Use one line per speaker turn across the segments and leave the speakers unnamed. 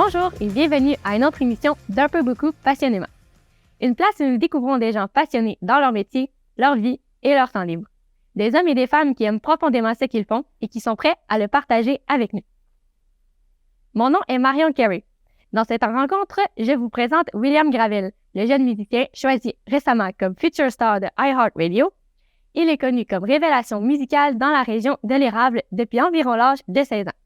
Bonjour et bienvenue à une autre émission d'Un peu beaucoup passionnément. Une place où nous découvrons des gens passionnés dans leur métier, leur vie et leur temps libre. Des hommes et des femmes qui aiment profondément ce qu'ils font et qui sont prêts à le partager avec nous. Mon nom est Marion Carey. Dans cette rencontre, je vous présente William Gravel, le jeune musicien choisi récemment comme Future Star de iHeartRadio. Il est connu comme révélation musicale dans la région de l'Érable depuis environ l'âge de 16 ans.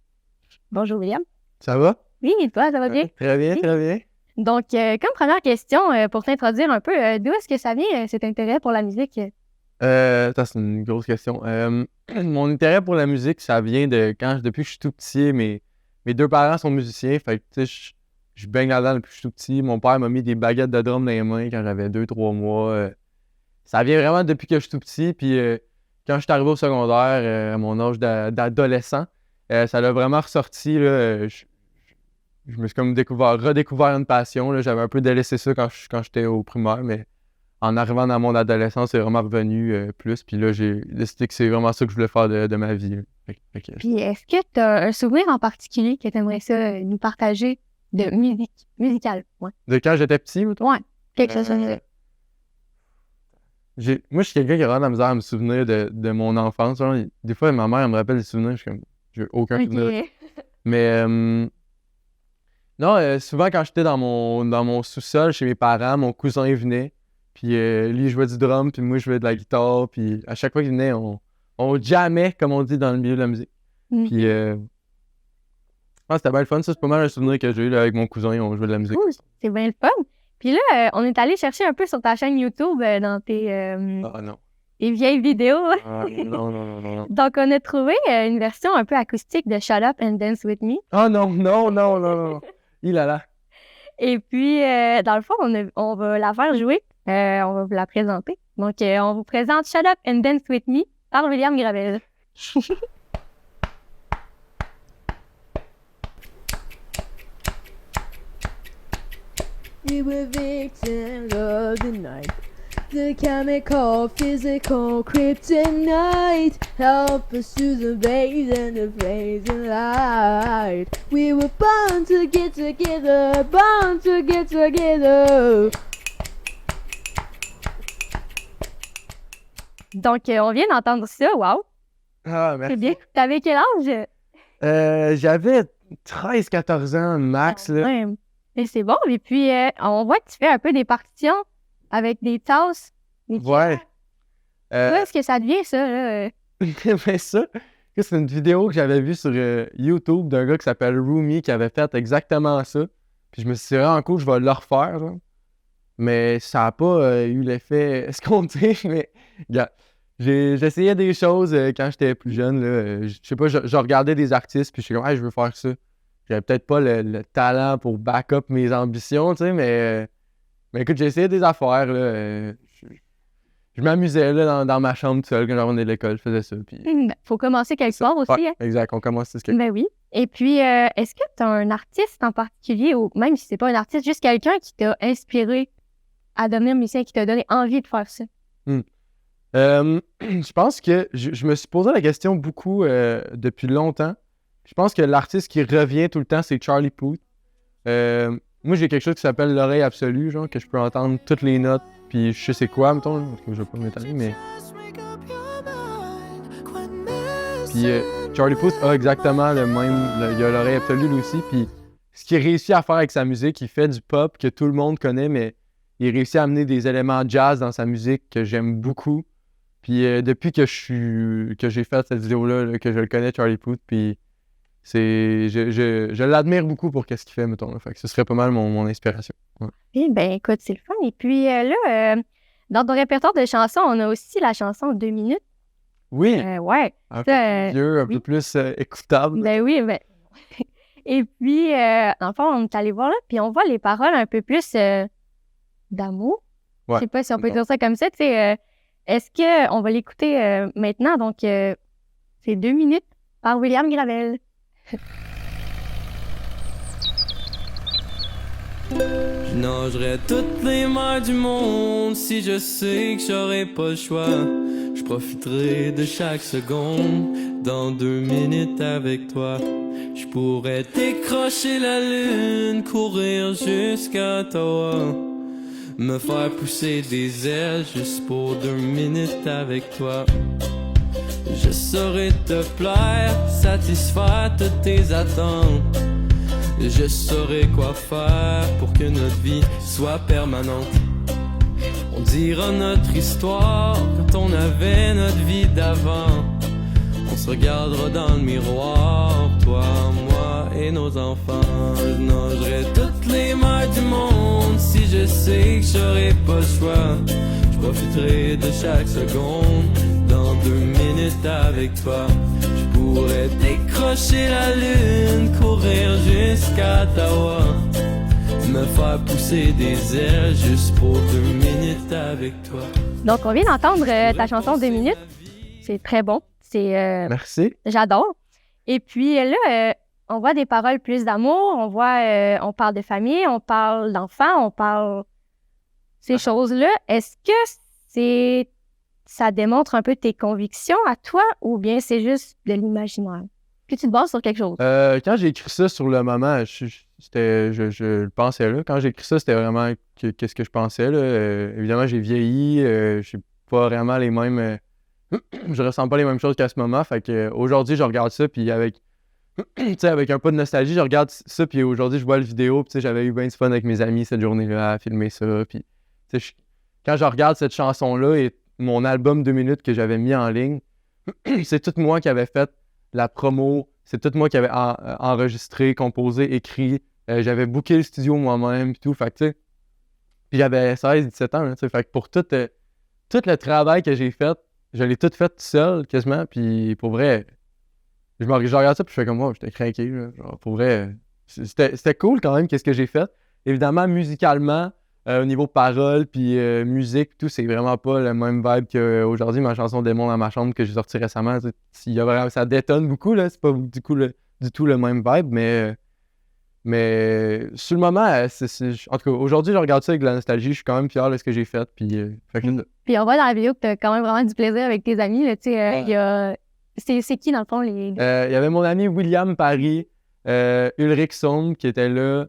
Bonjour William.
Ça va?
Oui, et toi, ça va bien?
Très bien,
Oui.
très bien.
Donc, comme première question, pour t'introduire un peu, d'où est-ce que ça vient, cet intérêt pour la musique?
Ça, c'est une grosse question. Mon intérêt pour la musique, ça vient de depuis que je suis tout petit. Mes deux parents sont musiciens, fait que tu sais, je baigne là-dedans depuis que je suis tout petit. Mon père m'a mis des baguettes de drum dans les mains quand j'avais 2-3 mois. Ça vient vraiment depuis que je suis tout petit. Puis quand je suis arrivé au secondaire, à mon âge d'adolescent, ça l'a vraiment ressorti. Là, je me suis comme redécouvert une passion. Là. J'avais un peu délaissé ça quand j'étais au primaire, mais en arrivant dans mon adolescence, c'est vraiment revenu plus. Puis là, j'ai décidé que c'est vraiment ça que je voulais faire de ma vie.
Puis, est-ce que tu as un souvenir en particulier que tu aimerais ça nous partager de musical? Ouais.
De quand j'étais petit, mettons?
Ouais, quelque chose comme ça.
Moi, je suis quelqu'un qui a vraiment de la misère à me souvenir de mon enfance. Genre, des fois, ma mère elle me rappelle des souvenirs, je suis comme, j'ai aucun souvenir. Mais non, souvent quand j'étais dans mon sous-sol chez mes parents, mon cousin venait, puis lui il jouait du drum, puis moi je jouais de la guitare, puis à chaque fois qu'il venait, on jammait, comme on dit dans le milieu de la musique. Puis c'était bien le fun, ça c'est pas mal un souvenir que j'ai eu là, avec mon cousin, on jouait de la musique.
Cool, c'est bien le fun. Puis là, on est allé chercher un peu sur ta chaîne YouTube dans tes vieilles vidéos.
Non.
Donc, on a trouvé une version un peu acoustique de Shut Up and Dance With Me.
Oh non. Il a là.
Et puis, dans le fond, on va la faire jouer. On va vous la présenter. Donc, on vous présente Shut Up and Dance With Me par William Gravel.
We were victims of the night. The chemical, physical kryptonite. Help us to the base and the blazing light. We were born to get together, born to get together.
Donc, on vient d'entendre ça. Wow!
Ah, merci.
C'est bien. T'avais quel âge?
J'avais 13-14 ans max. Là.
Ouais. Et c'est bon. Et puis, on voit que tu fais un peu des partitions avec des tasses.
Ouais.
Où est-ce que ça devient, ça? Là?
Mais ça, c'est une vidéo que j'avais vue sur YouTube d'un gars qui s'appelle Rumi qui avait fait exactement ça. Puis je me suis dit, en cool, je vais le refaire. Genre. Mais ça n'a pas eu l'effet escompté. Mais regarde, j'essayais des choses quand j'étais plus jeune. Là, je sais pas, je regardais des artistes puis je suis comme, hey, je veux faire ça. J'avais peut-être pas le talent pour back up mes ambitions, tu sais, mais écoute, j'ai essayé des affaires, là. Je m'amusais, là, dans ma chambre tout seul quand je revenais de l'école, je faisais ça, puis...
Faut commencer quelque part aussi,
ouais,
hein?
exact, on commence ce
Ben oui. Et puis, est-ce que tu as un artiste en particulier, ou même si c'est pas un artiste, juste quelqu'un qui t'a inspiré à devenir musicien, qui t'a donné envie de faire ça?
Je pense que je me suis posé la question beaucoup depuis longtemps. Je pense que l'artiste qui revient tout le temps, c'est Charlie Puth. Moi, j'ai quelque chose qui s'appelle l'oreille absolue, genre, que je peux entendre toutes les notes, puis je sais c'est quoi, mettons, parce que je vais pas m'étaler, mais... Puis Charlie Puth a exactement le même, il a l'oreille absolue lui aussi, puis ce qu'il réussit à faire avec sa musique, il fait du pop que tout le monde connaît, mais il réussit à amener des éléments jazz dans sa musique que j'aime beaucoup. Puis depuis que j'ai fait cette vidéo-là, là, que je le connais, Charlie Puth, puis... Je l'admire beaucoup pour ce qu'il fait, mettons. Là. Fait que ce serait pas mal mon inspiration. Ouais.
Eh bien, écoute, c'est le fun. Et puis là, dans ton répertoire de chansons, on a aussi la chanson 2 minutes.
Oui!
Ouais.
Un peu plus vieux, un peu plus écoutable.
Ben oui, ben... Et puis, dans le fond, on est allé voir là, puis on voit les paroles un peu plus d'amour.
Ouais.
Je sais pas si on peut dire ça comme ça. Tu sais, est-ce qu'on va l'écouter maintenant? Donc, c'est 2 minutes par William Gravel.
Je nagerais toutes les mers du monde si je sais que j'aurais pas le choix. Je profiterai de chaque seconde dans 2 minutes avec toi. Je pourrais décrocher la lune, courir jusqu'à Ottawa, me faire pousser des ailes juste pour 2 minutes avec toi. Je saurais te plaire, satisfaire toutes tes attentes. Je saurais quoi faire pour que notre vie soit permanente. On dira notre histoire quand on avait notre vie d'avant. On se regardera dans le miroir, toi, moi et nos enfants. Je nagerai toutes les mers du monde si je sais que j'aurai pas le choix. Je profiterai de chaque seconde dans 2 minutes avec toi. Je pourrais décrocher la lune, courir jusqu'à Ottawa, me faire pousser des ailes juste pour 2 minutes avec toi.
Donc, on vient d'entendre ta chanson 2 minutes. C'est très bon.
Merci.
J'adore. Et puis là, on voit des paroles plus d'amour, on parle de famille, on parle d'enfants, on parle ces choses-là. Est-ce que ça démontre un peu tes convictions à toi ou bien c'est juste de l'imaginaire? Que tu te bases sur quelque chose?
Quand j'ai écrit ça sur le moment, je le pensais là. Quand j'ai écrit ça, c'était vraiment qu'est-ce que je pensais là. Évidemment, j'ai vieilli, je suis pas vraiment les mêmes... je ressens pas les mêmes choses qu'à ce moment. Fait que aujourd'hui, je regarde ça, puis avec un peu de nostalgie, je regarde ça, puis aujourd'hui, je vois la vidéo, puis j'avais eu bien du fun avec mes amis cette journée-là à filmer ça. Puis quand je regarde cette chanson-là et mon album 2 minutes que j'avais mis en ligne, c'est tout moi qui avais fait la promo, c'est tout moi qui avait enregistré, composé, écrit. J'avais booké le studio moi-même, puis tout. Fait que, tu sais, puis j'avais 16-17 ans, fait que pour tout le travail que j'ai fait, je l'ai tout fait tout seul, quasiment, puis pour vrai, je regarde ça, puis je fais comme moi, j'étais craqué, là, genre, pour vrai, c'était cool quand même, qu'est-ce que j'ai fait. Évidemment, musicalement, au niveau paroles, puis musique, tout, c'est vraiment pas le même vibe qu'aujourd'hui, ma chanson Démon dans ma chambre que j'ai sortie récemment, ça détonne beaucoup, là, c'est pas du tout le même vibe, mais sur le moment, en tout cas, aujourd'hui, je regarde ça avec de la nostalgie, je suis quand même fier de ce que j'ai fait, puis fait que
Puis on voit dans la vidéo que tu as quand même vraiment du plaisir avec tes amis. Là, il y a... C'est qui, dans le fond, les...
Il y avait mon ami William Paris, Ulrich Somme qui était là,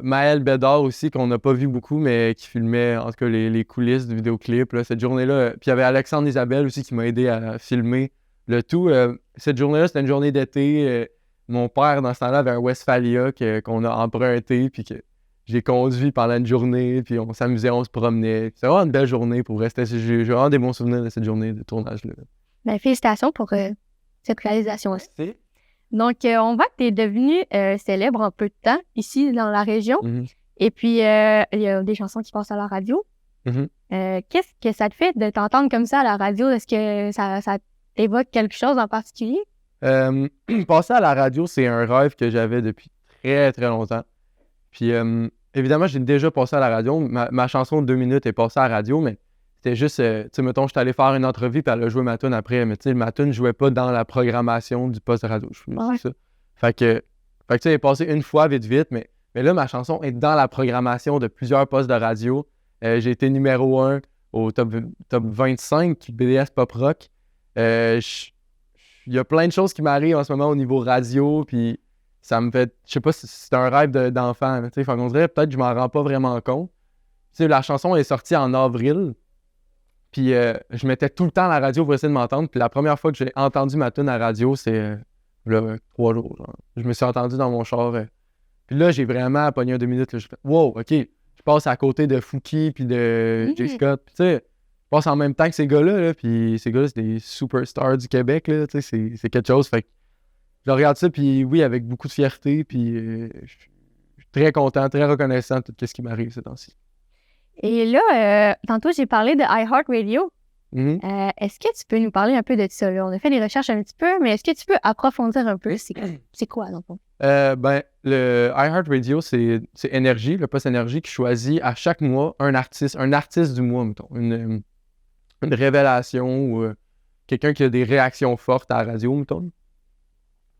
Maël Bédard aussi, qu'on n'a pas vu beaucoup, mais qui filmait, en tout cas, les coulisses du vidéoclip. Là, cette journée-là, puis il y avait Alexandre Isabelle aussi qui m'a aidé à filmer le tout. Cette journée-là, c'était une journée d'été. Mon père, dans ce temps-là, avait un Westphalia qu'on a emprunté, puis que j'ai conduit pendant une journée, puis on s'amusait, on se promenait. C'était vraiment une belle journée pour rester. J'ai vraiment des bons souvenirs de cette journée de tournage-là.
Ben, félicitations pour cette réalisation-là.
Merci.
Donc, on voit que tu es devenu célèbre en peu de temps, ici, dans la région.
Mm-hmm.
Et puis, il y a des chansons qui passent à la radio.
Mm-hmm.
Qu'est-ce que ça te fait de t'entendre comme ça à la radio? Est-ce que ça t'évoque quelque chose en particulier?
Passer à la radio, c'est un rêve que j'avais depuis très, très longtemps. Puis, évidemment, j'ai déjà passé à la radio. Ma chanson de 2 minutes est passée à la radio, mais c'était juste, tu sais, mettons, je suis allé faire une entrevue, puis elle a joué ma tune après. Mais tu sais, ma tune ne jouait pas dans la programmation du poste de radio.
Ouais.
Ça. Fait que tu sais, elle est passée une fois vite, mais là, ma chanson est dans la programmation de plusieurs postes de radio. J'ai été numéro 1 au top 25 BDS Pop Rock. Il y a plein de choses qui m'arrivent en ce moment au niveau radio, puis ça me fait, je sais pas si c'est un rêve d'enfant, tu sais, fait qu'on dirait peut-être que je m'en rends pas vraiment compte. Tu sais, la chanson est sortie en avril, puis je mettais tout le temps à la radio pour essayer de m'entendre, puis la première fois que j'ai entendu ma tune à la radio, c'est là, 3 jours, genre. Je me suis entendu dans mon char, puis là, j'ai vraiment pogné un 2 minutes, là, je fais « Wow, OK, je passe à côté de Fouki puis de Jay Scott, puis tu sais, je passe en même temps que ces gars-là, là, puis ces gars-là, c'est des superstars du Québec, là, tu sais, c'est quelque chose. Fait que je regarde ça, puis oui, avec beaucoup de fierté, puis je suis très content, très reconnaissant de tout ce qui m'arrive ces temps-ci.
Et là, tantôt, j'ai parlé de iHeartRadio.
Mm-hmm.
Est-ce que tu peux nous parler un peu de ça? Là? On a fait des recherches un petit peu, mais est-ce que tu peux approfondir un peu? C'est quoi, dans le fond?
Ben, le iHeartRadio, c'est Énergie, le poste Énergie, qui choisit à chaque mois un artiste du mois, mettons. Une révélation ou quelqu'un qui a des réactions fortes à la radio, mettons.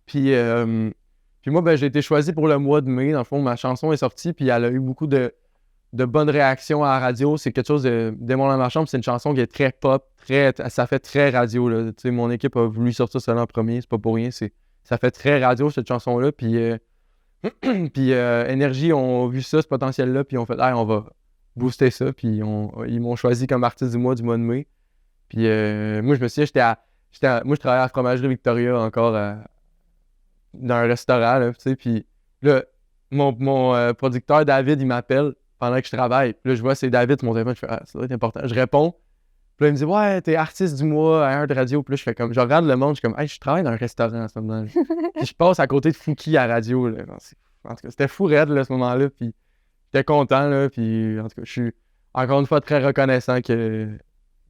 Puis moi, ben, j'ai été choisi pour le mois de mai. Dans le fond, ma chanson est sortie, puis elle a eu beaucoup de bonnes réactions à la radio. C'est quelque chose de Démon dans ma chambre. C'est une chanson qui est très pop, ça fait très radio. Là. Mon équipe a voulu sortir ça en premier, c'est pas pour rien. C'est ça fait très radio, cette chanson-là. Puis, puis Énergie ont vu ça, ce potentiel-là, puis ils ont fait « Hey, on va booster ça », puis ils m'ont choisi comme artiste du mois de mai. Puis moi, je me souviens, moi, je travaillais à la Fromagerie Victoria encore dans un restaurant, là, tu sais, puis là, mon producteur David, il m'appelle pendant que je travaille. Puis là, je vois c'est David sur mon téléphone, je fais « Ah, ça doit être important ». Je réponds. Puis là, il me dit « Ouais, t'es artiste du mois à Heure de radio ». Puis là, je fais comme, je regarde le monde, je suis comme « Hey, je travaille dans un restaurant en ce moment ». Puis je passe à côté de Fouki à la radio, là. En tout cas, c'était fou raide, là, ce moment-là, puis j'étais content, là, puis en tout cas, je suis encore une fois très reconnaissant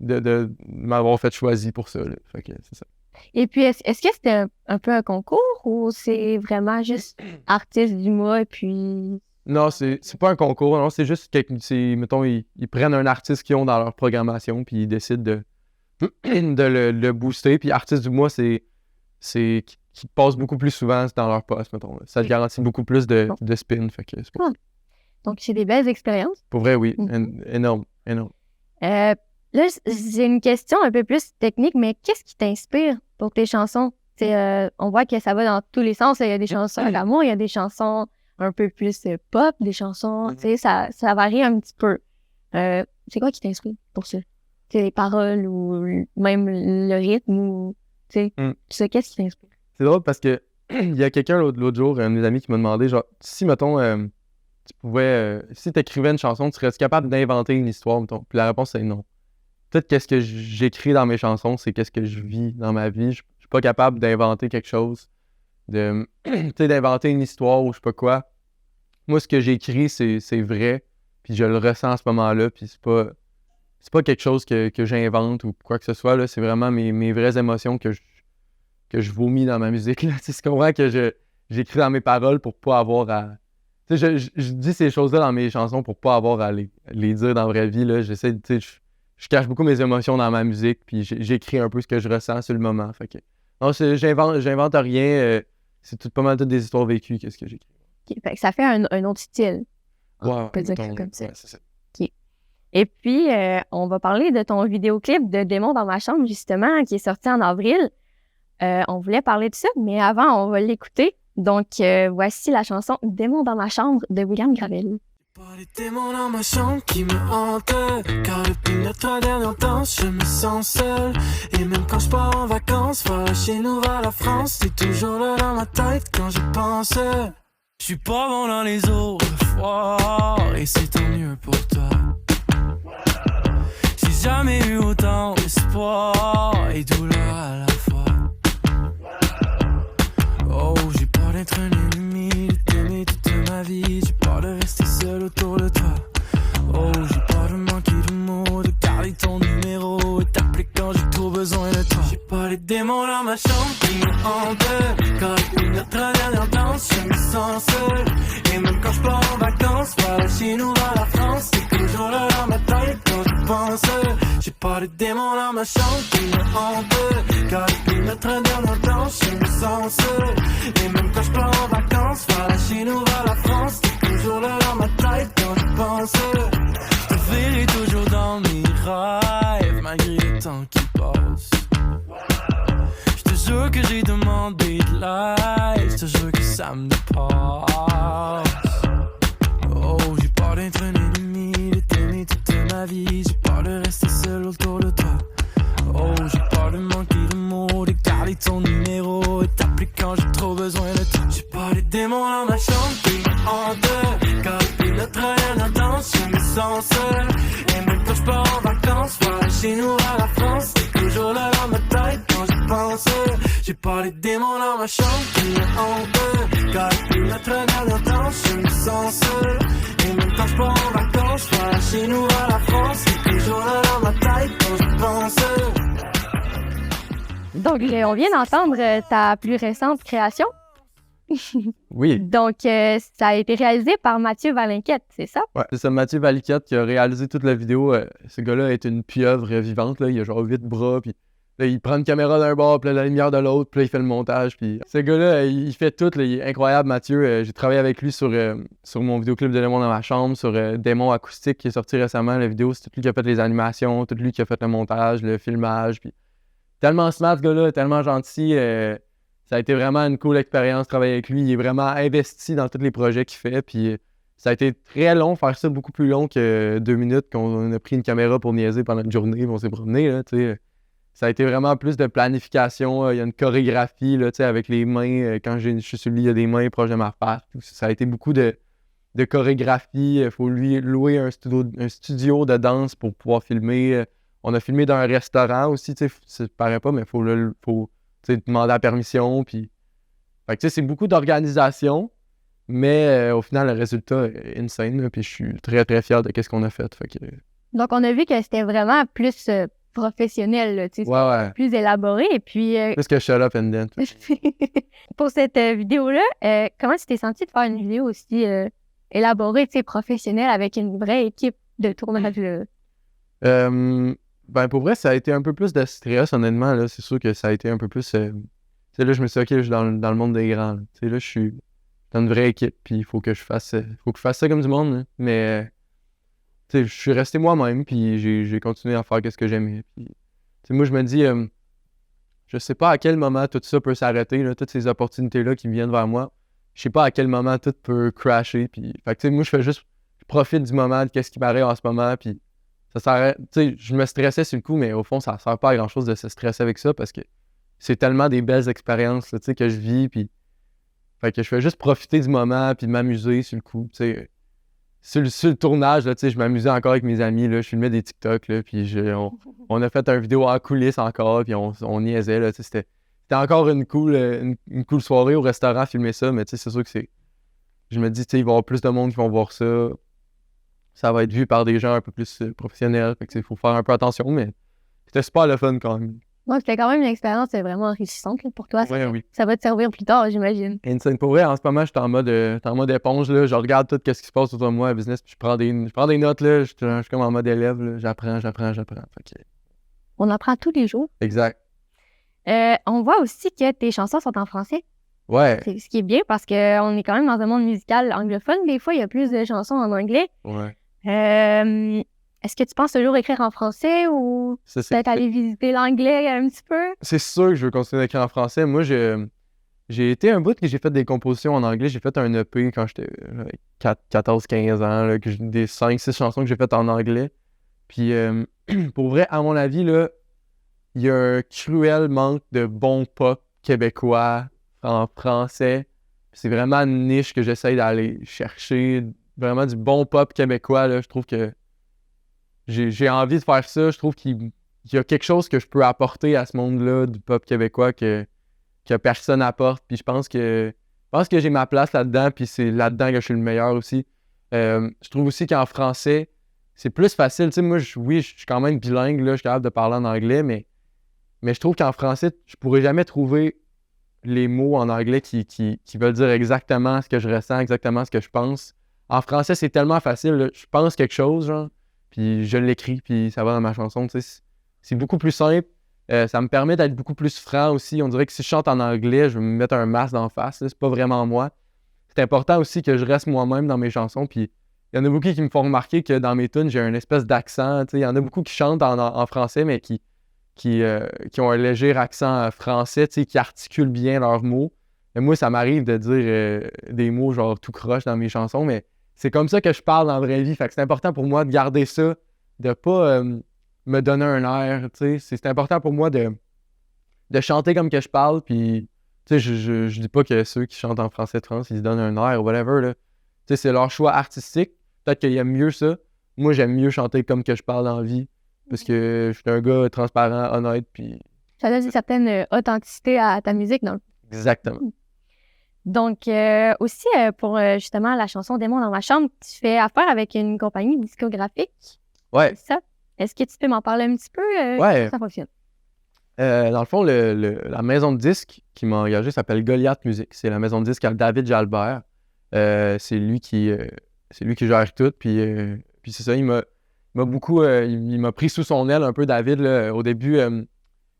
de m'avoir fait choisir pour ça, là. Fait que c'est ça.
Et puis, est-ce que c'était un peu un concours ou c'est vraiment juste artiste du mois et puis...
Non, c'est pas un concours, non, c'est juste mettons, ils prennent un artiste qu'ils ont dans leur programmation, puis ils décident de le booster, puis artiste du mois, c'est qui passe beaucoup plus souvent dans leur poste, mettons. Là. Ça te garantit beaucoup plus de spin, fait que c'est pas...
Donc, c'est des belles expériences.
Pour vrai, oui, énorme.
Là, j'ai une question un peu plus technique, mais qu'est-ce qui t'inspire pour tes chansons? On voit que ça va dans tous les sens. Il y a des chansons d'amour, il y a des chansons un peu plus pop, des chansons, ça varie un petit peu. C'est quoi qui t'inspire pour ça? C'est les paroles ou même le rythme ou, qu'est-ce qui t'inspire?
C'est drôle parce que il y a quelqu'un l'autre jour, un de mes amis, qui m'a demandé, genre, si, mettons, tu pouvais, si t'écrivais une chanson, tu serais-tu capable d'inventer une histoire, mettons? Puis la réponse, c'est non. Peut-être qu'est-ce que j'écris dans mes chansons, c'est qu'est-ce que je vis dans ma vie. Je suis pas capable d'inventer quelque chose, d'inventer une histoire ou je sais pas quoi. Moi, ce que j'écris, c'est vrai, puis je le ressens à ce moment-là, puis c'est pas quelque chose que j'invente ou quoi que ce soit, là. C'est vraiment mes vraies émotions que je vomis dans ma musique, là. Tu comprends que j'écris dans mes paroles pour pas avoir à... Tu sais, je dis ces choses-là dans mes chansons pour pas avoir à les dire dans la vraie vie, là. J'essaie, tu sais, je cache beaucoup mes émotions dans ma musique, puis j'écris un peu ce que je ressens sur le moment. Fait que, non, j'invente rien. C'est pas mal toutes des histoires vécues, qu'est-ce que j'écris.
Okay, fait que ça fait un autre style.
On
peut dire comme ça.
Ouais, c'est ça.
Okay. Et puis, on va parler de ton vidéoclip de Démon dans ma chambre, justement, qui est sorti en avril. On voulait parler de ça, mais avant, on va l'écouter. Donc, voici la chanson Démon dans ma chambre de William Gravel.
Pas les démons dans ma chambre qui me hantent, car depuis notre dernière danse, je me sens seul. Et même quand je pars en vacances, voilà chez nous, va la France, t'es toujours là dans ma tête quand je pense. Je suis pas bon dans les eaux froides, et c'est tant mieux pour toi. J'ai jamais eu autant d'espoir et douleur à la fois. Oh, j'ai peur d'être un ennemi, de t'aimer toute ma vie. J'ai peur de rester seul autour de toi. Oh, j'ai peur de manquer de mots, de garder ton numéro et t'appeler quand j'ai trop besoin de toi. J'ai pas les démons dans ma chambre qui me hantent, car depuis notre dernière danse, je me sens seul. Et même quand je pars en vacances, voilà chez nous, à la France, t'es toujours là dans ma tête quand je pense. J'ai pas les démons dans ma chambre qui me hantent, car depuis notre dernière danse, je me sens seul. Et même quand je pars en vacances, voilà chez nous, à la France, t'es toujours là dans ma tête quand je pense. Je te verrai toujours dans mes rêves, malgré le temps qui passe. Je te jure que j'ai demandé de l'aide, je te jure que ça me dépasse. Oh, j'ai peur d'être un ennemi, de t'aimer toute ma vie. J'ai peur de rester seul autour de toi. Oh, j'ai peur de manquer de mots, de garder ton numéro et t'appeler quand j'ai trop besoin de toi. J'ai pas les démons dans ma chambre qui me hantent, car depuis notre dernière danse, je me sens seul. Et même quand je pars en vacances, voilà chez nous à la France, t'es toujours là dans ma tête quand je pense. J'ai pas les démons dans ma chambre qui me hantent, car depuis notre dernière danse, je me sens seul. Et même quand je pars en vacances, voilà chez nous à la France, t'es toujours là dans ma tête quand je pense.
Donc, on vient d'entendre ta plus récente création.
Oui.
Donc, ça a été réalisé par Mathieu Valinquette, c'est ça?
Ouais, c'est ça, Mathieu Valinquette qui a réalisé toute la vidéo. Ce gars-là est une pieuvre vivante, là. Il a genre 8 bras, puis là, il prend une caméra d'un bord, puis là, la lumière de l'autre, puis là, il fait le montage. Puis ce gars-là, il fait tout, là. Il est incroyable, Mathieu. J'ai travaillé avec lui sur mon vidéoclip de Démon dans ma chambre, sur Démon acoustique qui est sorti récemment. La vidéo, c'est tout lui qui a fait les animations, tout lui qui a fait le montage, le filmage. Puis tellement smart, ce gars-là, tellement gentil. ça a été vraiment une cool expérience de travailler avec lui. Il est vraiment investi dans tous les projets qu'il fait. Puis ça a été très long, faire ça beaucoup plus long que 2 minutes qu'on a pris une caméra pour niaiser pendant une journée, puis on s'est promené, là, tu sais. Ça a été vraiment plus de planification. Il y a une chorégraphie, là, tu sais, avec les mains. Quand je suis sur le lit, il y a des mains proches de ma face. Ça a été beaucoup de chorégraphie. Il faut lui louer un studio de danse pour pouvoir filmer. On a filmé dans un restaurant aussi, tu sais, ça ne paraît pas, mais il faut tu sais, demander la permission. Puis... Fait que, tu sais, c'est beaucoup d'organisation, mais au final, le résultat est insane. Là, puis je suis très, très fier de ce qu'on a fait. Fait que...
Donc, on a vu que c'était vraiment plus professionnel, là, tu sais,
Ouais.
plus élaboré. Et puis,
Plus que shut up and dance.
pour cette vidéo-là, comment tu t'es senti de faire une vidéo aussi élaborée, tu sais, professionnelle, avec une vraie équipe de tournage, là?
Ben, pour vrai, ça a été un peu plus de stress, honnêtement. Là. C'est sûr que ça a été un peu plus... Tu sais, là, je me suis dit, OK, je suis dans le monde des grands. Là. Tu sais, là, je suis dans une vraie équipe, puis il faut que je fasse ça comme du monde. Là. Mais, tu sais, je suis resté moi-même, puis j'ai continué à faire ce que j'aimais. Puis, tu sais, moi, je me dis, je sais pas à quel moment tout ça peut s'arrêter, là, toutes ces opportunités-là qui viennent vers moi. Je sais pas à quel moment tout peut crasher. Puis, fait que, tu sais, moi, je profite du moment, de ce qui m'arrive en ce moment, puis ça s'arrête. Tu sais, je me stressais sur le coup, mais au fond, ça ne sert pas à grand-chose de se stresser avec ça parce que c'est tellement des belles expériences, là, tu sais, que je vis, puis fait que je fais juste profiter du moment, puis m'amuser sur le coup, tu sais. Sur le tournage, là, tu sais, je m'amusais encore avec mes amis, là, je filmais des TikTok, là, puis on a fait une vidéo en coulisses encore, puis on niaisait, là, tu sais, c'était encore une cool soirée au restaurant, filmer ça, mais tu sais, c'est sûr que je me dis, tu sais, il va y avoir plus de monde qui vont voir ça. Ça va être vu par des gens un peu plus professionnels. Fait que, il faut faire un peu attention, mais c'était super le fun quand même.
Donc, c'était quand même une expérience vraiment enrichissante là, pour toi.
Oui.
Ça va te servir plus tard, j'imagine.
Insane. Pour vrai, en ce moment, je suis en mode éponge. Là. Je regarde tout ce qui se passe autour de moi, à business, puis je prends des notes. Là. Je suis comme en mode élève. Là. J'apprends. Fait que...
On apprend tous les jours.
Exact.
On voit aussi que tes chansons sont en français.
Ouais.
C'est ce qui est bien parce qu'on est quand même dans un monde musical anglophone. Des fois, il y a plus de chansons en anglais.
Ouais.
Est-ce que tu penses toujours écrire en français ou peut-être aller visiter l'anglais un petit peu? C'est
sûr que je veux continuer d'écrire en français. Moi, j'ai été un bout que j'ai fait des compositions en anglais. J'ai fait un EP quand j'étais 14-15 ans, là, des 5-6 chansons que j'ai faites en anglais. Puis, pour vrai, à mon avis, là, il y a un cruel manque de bon pop québécois en français. C'est vraiment une niche que j'essaye d'aller chercher. Vraiment du bon pop québécois, là. Je trouve que j'ai envie de faire ça. Je trouve qu'il y a quelque chose que je peux apporter à ce monde-là du pop québécois que personne apporte. Puis je pense que j'ai ma place là-dedans, puis c'est là-dedans que je suis le meilleur aussi. Je trouve aussi qu'en français, c'est plus facile. Tu sais, moi, je suis quand même bilingue, là, je suis capable de parler en anglais, mais je trouve qu'en français, je pourrais jamais trouver les mots en anglais qui veulent dire exactement ce que je ressens, exactement ce que je pense. En français, c'est tellement facile. Là. Je pense quelque chose, genre, puis je l'écris, puis ça va dans ma chanson. Tu sais, c'est beaucoup plus simple. Ça me permet d'être beaucoup plus franc aussi. On dirait que si je chante en anglais, je vais me mettre un masque d'en face. Là. C'est pas vraiment moi. C'est important aussi que je reste moi-même dans mes chansons. Puis il y en a beaucoup qui me font remarquer que dans mes tunes, j'ai une espèce d'accent. Tu sais, il y en a beaucoup qui chantent en français, mais qui ont un léger accent français, tu sais, qui articulent bien leurs mots. Et moi, ça m'arrive de dire des mots genre tout croche dans mes chansons, mais c'est comme ça que je parle dans la vraie vie. Fait que c'est important pour moi de garder ça, de pas me donner un air, tu sais. C'est important pour moi de chanter comme que je parle, puis tu sais, je dis pas que ceux qui chantent en français de France, ils se donnent un air ou whatever, là. Tu sais, c'est leur choix artistique. Peut-être qu'ils aiment mieux ça. Moi, j'aime mieux chanter comme que je parle dans la vie, parce que je suis un gars transparent, honnête, puis...
Ça donne une certaine authenticité à ta musique, donc.
Exactement.
Donc, aussi, pour justement la chanson Démon dans ma chambre, tu fais affaire avec une compagnie discographique.
Ouais.
C'est ça? Est-ce que tu peux m'en parler un petit peu?
Ouais.
Comment ça fonctionne?
Dans le fond, la maison de disques qui m'a engagé s'appelle Goliath Music. C'est la maison de disques à David Jalbert. C'est lui qui gère tout. Puis c'est ça, il m'a beaucoup... il m'a pris sous son aile un peu, David. Là. Au début,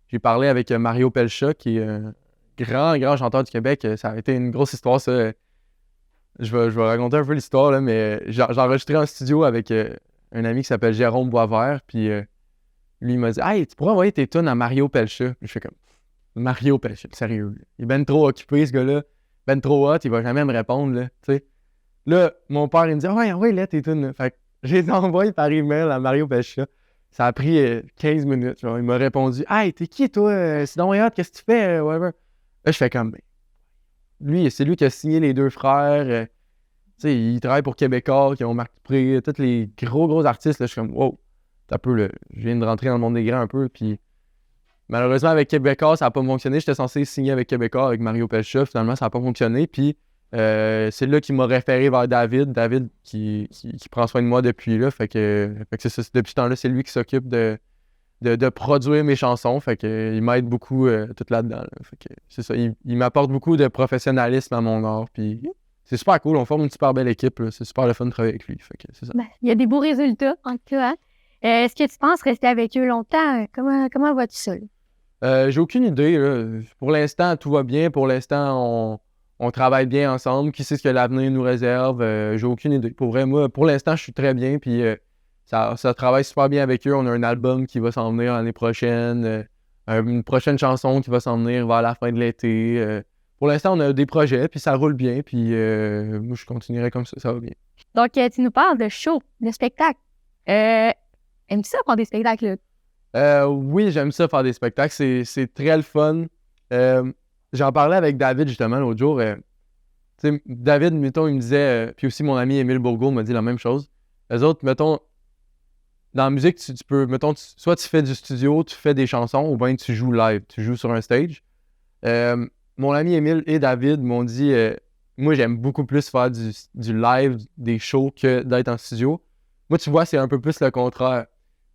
j'ai parlé avec Mario Pelcha, qui est un grand chanteur du Québec. Ça a été une grosse histoire, ça. Je vais raconter un peu l'histoire, là, mais j'ai enregistré en studio avec un ami qui s'appelle Jérôme Boisvert. Puis lui, il m'a dit « Hey, tu pourrais envoyer tes tunes à Mario Pelcha. » Je fais comme « Mario Pelcha, sérieux. Là. Il est ben trop occupé, ce gars-là. Ben trop hot, il va jamais me répondre, là, tu sais. Là, mon père, il me dit « Ouais, là, tes tunes. » Fait que j'ai envoyé par email à Mario Pelcha. Ça a pris 15 minutes. Genre, il m'a répondu « Hey, t'es qui, toi? C'est donc hot, qu'est-ce que tu fais? Whatever. » Là, je fais comme « Lui, c'est lui qui a signé les deux frères. Tu sais, il travaille pour Québécois, qui ont Marc Dupré, tous les gros artistes. Là, je suis comme « Wow, t'as peu, là. Je viens de rentrer dans le monde des grands un peu. » Puis malheureusement, avec Québécois, ça n'a pas fonctionné. J'étais censé signer avec Québécois, avec Mario Pelcha. Finalement, ça n'a pas fonctionné. Puis c'est là qu'il m'a référé vers David. David qui prend soin de moi depuis là. Fait que c'est ça, depuis ce temps-là, c'est lui qui s'occupe de produire mes chansons. Fait que il m'aide beaucoup tout là-dedans. Là. Fait que c'est ça. Il m'apporte beaucoup de professionnalisme à mon art. Puis c'est super cool. On forme une super belle équipe. Là. C'est super le fun de travailler avec lui. Fait que c'est ça.
Ben, il y a des beaux résultats, en tout cas. Hein? Est-ce que tu penses rester avec eux longtemps? Comment vas-tu ça?
J'ai aucune idée. Là. Pour l'instant, tout va bien. Pour l'instant, on travaille bien ensemble. Qui sait ce que l'avenir nous réserve? J'ai aucune idée. Pour vrai, moi, pour l'instant, je suis très bien. Puis ça travaille super bien avec eux. On a un album qui va s'en venir l'année prochaine. Une prochaine chanson qui va s'en venir vers la fin de l'été. Pour l'instant, on a des projets. Puis ça roule bien. Puis moi, je continuerai comme ça. Ça va bien.
Donc, tu nous parles de show, de spectacle. Aimes-tu ça faire des spectacles?
Oui, j'aime ça faire des spectacles. C'est très le fun. J'en parlais avec David justement l'autre jour. David, mettons, il me disait, puis aussi mon ami Émile Bourgault m'a dit la même chose. Les autres, mettons, dans la musique, tu peux, mettons, soit tu fais du studio, tu fais des chansons, ou bien tu joues live, tu joues sur un stage. Mon ami Émile et David m'ont dit, moi j'aime beaucoup plus faire du live, des shows que d'être en studio. Moi, tu vois, c'est un peu plus le contraire.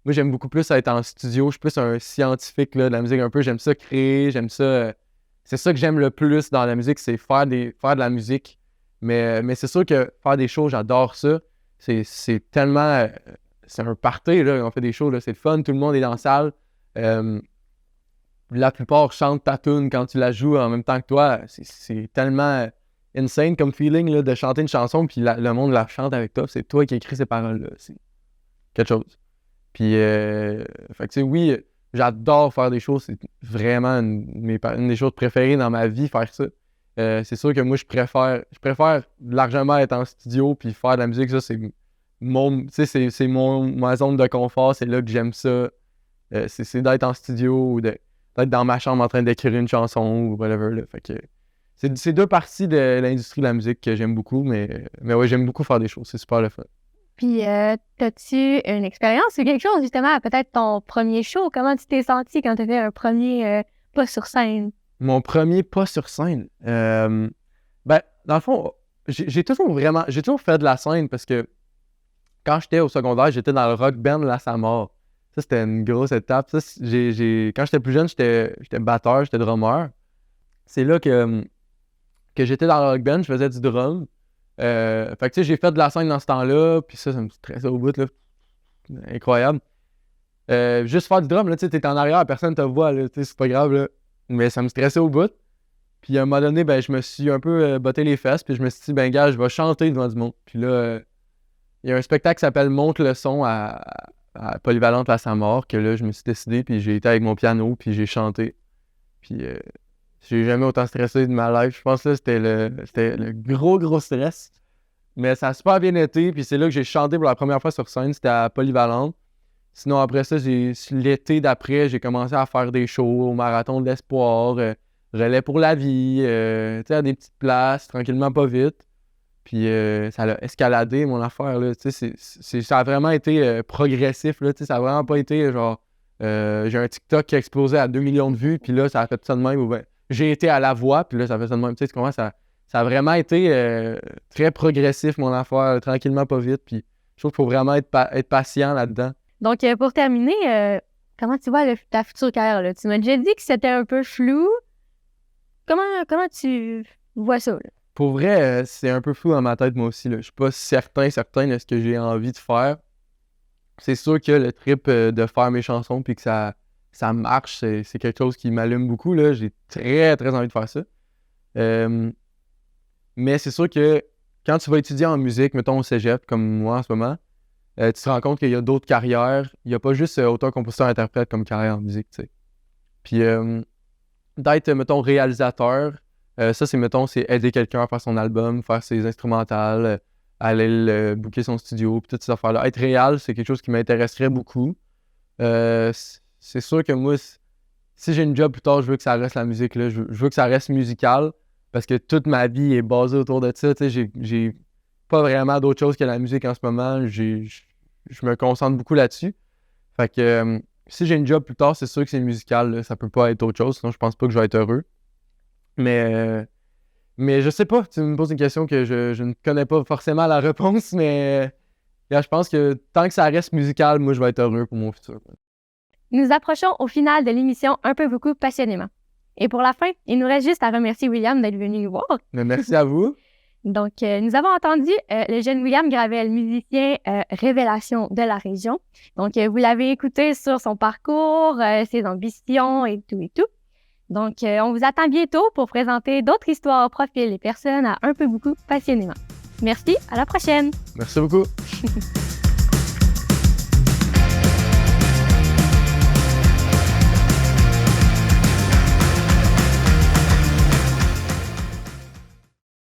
Moi, j'aime beaucoup plus être en studio. Je suis plus un scientifique là, de la musique un peu. J'aime ça créer, j'aime ça. C'est ça que j'aime le plus dans la musique, c'est faire de la musique. Mais c'est sûr que faire des shows, j'adore ça. C'est tellement. C'est un party, là. On fait des shows, là. C'est le fun. Tout le monde est dans la salle. La plupart chantent ta tune quand tu la joues en même temps que toi. C'est tellement insane comme feeling là, de chanter une chanson puis le monde la chante avec toi. C'est toi qui écris ces paroles-là. C'est quelque chose. Puis, fait que, tu sais, oui, j'adore faire des choses. C'est vraiment une des choses préférées dans ma vie, faire ça. C'est sûr que moi, je préfère largement être en studio puis faire de la musique. Ça, c'est ma zone de confort. C'est là que j'aime ça. C'est d'être en studio ou d'être dans ma chambre en train d'écrire une chanson ou whatever. Là. Fait que c'est deux parties de l'industrie de la musique que j'aime beaucoup. Mais ouais, j'aime beaucoup faire des choses. C'est super le fun.
Puis, as-tu une expérience ou quelque chose, justement, peut-être ton premier show? Comment tu t'es senti quand tu as fait un premier pas sur scène?
Mon premier pas sur scène? Ben, dans le fond, j'ai toujours fait de la scène parce que quand j'étais au secondaire, j'étais dans le rock band La Samar. Ça, c'était une grosse étape. Ça, quand j'étais plus jeune, j'étais batteur, j'étais drummer. C'est là que j'étais dans le rock band, je faisais du drum. Fait que tu sais, j'ai fait de la scène dans ce temps-là, puis ça me stressait au bout, là. Incroyable. Juste faire du drum, là, tu sais, t'es en arrière, personne te voit, là, tu sais, c'est pas grave, là. Mais ça me stressait au bout. Puis à un moment donné, ben, je me suis un peu botté les fesses, puis je me suis dit, ben, gars, je vais chanter devant du monde. Puis là, il y a un spectacle qui s'appelle Monte le son à Polyvalente La Samar, que là, je me suis décidé, puis j'ai été avec mon piano, puis j'ai chanté. Puis j'ai jamais autant stressé de ma life. Je pense que là, c'était le gros stress. Mais ça a super bien été. Puis c'est là que j'ai chanté pour la première fois sur scène. C'était à Polyvalente. Sinon, après ça, l'été d'après, j'ai commencé à faire des shows au Marathon de l'Espoir, Relais pour la vie, tu sais, à des petites places, tranquillement, pas vite. Puis ça a escaladé, mon affaire, là. Tu sais, ça a vraiment été progressif, là. Tu sais, ça a vraiment pas été genre... j'ai un TikTok qui a explosé à 2 millions de vues, puis là, ça a fait ça de même. Ou ben, j'ai été à la voix, puis là, ça fait ça de même. Tu sais, comment ça a vraiment été très progressif, mon affaire, tranquillement, pas vite. Puis je trouve qu'il faut vraiment être patient là-dedans.
Donc, pour terminer, comment tu vois ta future carrière, là? Tu m'as déjà dit que c'était un peu flou. Comment tu vois ça, là?
Pour vrai, c'est un peu flou dans ma tête, moi aussi, là. Je suis pas certain de ce que j'ai envie de faire. C'est sûr que le trip de faire mes chansons puis que ça marche, c'est quelque chose qui m'allume beaucoup, là. J'ai très, très envie de faire ça. Mais c'est sûr que quand tu vas étudier en musique, mettons au cégep, comme moi en ce moment, tu te rends compte qu'il y a d'autres carrières. Il n'y a pas juste auteur, compositeur, interprète comme carrière en musique, tu sais. Puis d'être, mettons, réalisateur. Ça, c'est aider quelqu'un à faire son album, faire ses instrumentales, aller booker son studio, puis toutes ces affaires-là. Être réal, c'est quelque chose qui m'intéresserait beaucoup. C'est sûr que moi, si j'ai une job plus tard, je veux que ça reste la musique, là. Je veux que ça reste musical, parce que toute ma vie est basée autour de ça. Tu sais, j'ai pas vraiment d'autre chose que la musique en ce moment. Je me concentre beaucoup là-dessus. Fait que si j'ai une job plus tard, c'est sûr que c'est musical, là. Ça peut pas être autre chose, sinon je pense pas que je vais être heureux. Mais je sais pas, tu me poses une question que je ne connais pas forcément la réponse, mais là, je pense que tant que ça reste musical, moi je vais être heureux pour mon futur.
Nous approchons au final de l'émission Un peu beaucoup passionnément. Et pour la fin, il nous reste juste à remercier William d'être venu nous voir.
Mais merci à vous.
Donc, nous avons entendu le jeune William Gravel, musicien révélation de la région. Donc, vous l'avez écouté sur son parcours, ses ambitions et tout et tout. Donc, on vous attend bientôt pour présenter d'autres histoires, profils et personnes à Un peu beaucoup passionnément. Merci, à la prochaine!
Merci beaucoup.